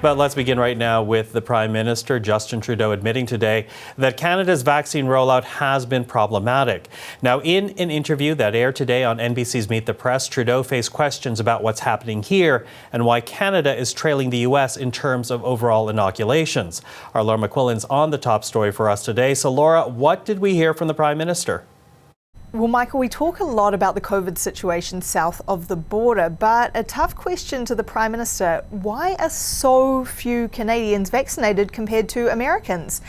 But let's begin right now with the Prime Minister, Justin Trudeau, admitting today that Canada's vaccine rollout has been problematic. Now, in an interview that aired today on NBC's Meet the Press, Trudeau faced questions about what's happening here and why Canada is trailing the U.S. in terms of overall inoculations. Our Laura McQuillan's on the top story for us today. So, Laura, what did we hear from the Prime Minister? Well, Michael, we talk a lot about the COVID situation south of the border, but a tough question to the Prime Minister: why are so few Canadians vaccinated compared to Americans?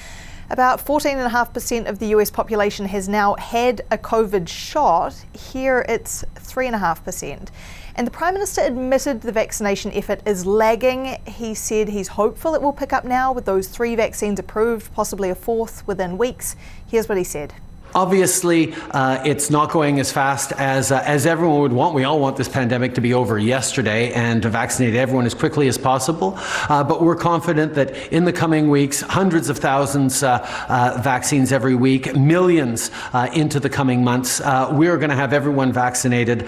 About 14.5% of the US population has now had a COVID shot. Here it's 3.5%. And the Prime Minister admitted the vaccination effort is lagging. He said he's hopeful it will pick up now with those 3 vaccines approved, possibly a 4th within weeks. Here's what he said. Obviously, it's not going as fast as everyone would want. We all want this pandemic to be over yesterday and to vaccinate everyone as quickly as possible. But we're confident that in the coming weeks, hundreds of thousands vaccines every week, millions into the coming months, we're going to have everyone vaccinated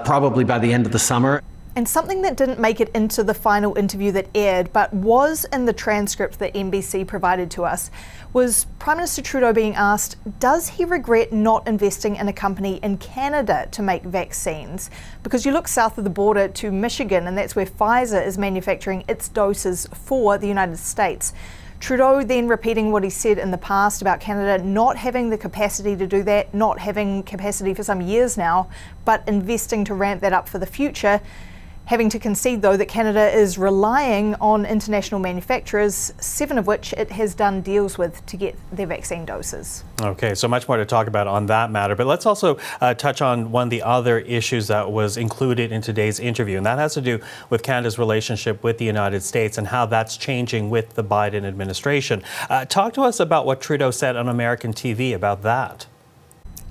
probably by the end of the summer. And something that didn't make it into the final interview that aired, but was in the transcript that NBC provided to us, was Prime Minister Trudeau being asked, does he regret not investing in a company in Canada to make vaccines? Because you look south of the border to Michigan, and that's where Pfizer is manufacturing its doses for the United States. Trudeau then repeating what he said in the past about Canada not having the capacity to do that, not having capacity for some years now, but investing to ramp that up for the future. Having to concede, though, that Canada is relying on international manufacturers, 7 of which it has done deals with to get their vaccine doses. Okay, so much more to talk about on that matter. But let's also touch on one of the other issues that was included in today's interview, and that has to do with Canada's relationship with the United States and how that's changing with the Biden administration. Talk to us about what Trudeau said on American TV about that.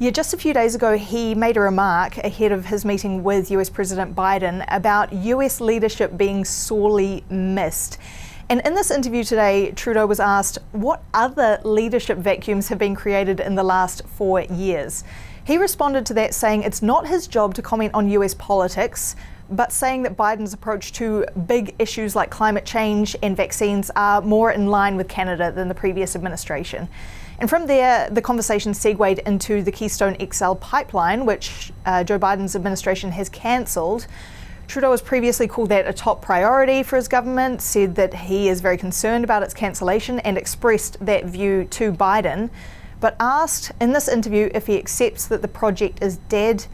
Yeah, just a few days ago, he made a remark ahead of his meeting with US President Biden about US leadership being sorely missed. And in this interview today, Trudeau was asked what other leadership vacuums have been created in the last 4 years. He responded to that saying it's not his job to comment on US politics, but saying that Biden's approach to big issues like climate change and vaccines are more in line with Canada than the previous administration. And from there, the conversation segued into the Keystone XL pipeline, which Joe Biden's administration has cancelled. Trudeau has previously called that a top priority for his government, said that he is very concerned about its cancellation and expressed that view to Biden, but asked in this interview if he accepts that the project is dead.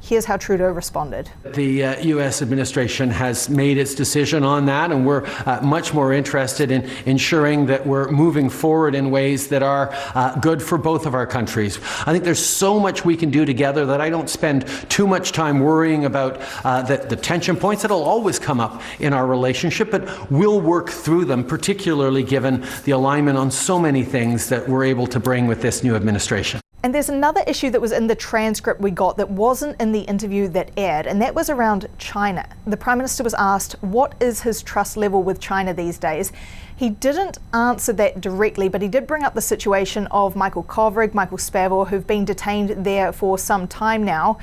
Here's how Trudeau responded. The U.S. administration has made its decision on that, and we're much more interested in ensuring that we're moving forward in ways that are good for both of our countries. I think there's so much we can do together that I don't spend too much time worrying about the tension points that'll always come up in our relationship, but we'll work through them, particularly given the alignment on so many things that we're able to bring with this new administration. And there's another issue that was in the transcript we got that wasn't in the interview that aired, and that was around China. The Prime Minister was asked what is his trust level with China these days. He didn't answer that directly, but he did bring up the situation of Michael Kovrig, Michael Spavor, who've been detained there for some time now.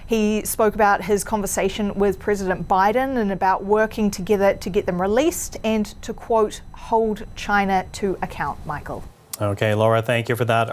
He spoke about his conversation with President Biden and about working together to get them released and to, quote, hold China to account, Michael. Okay, Laura, thank you for that.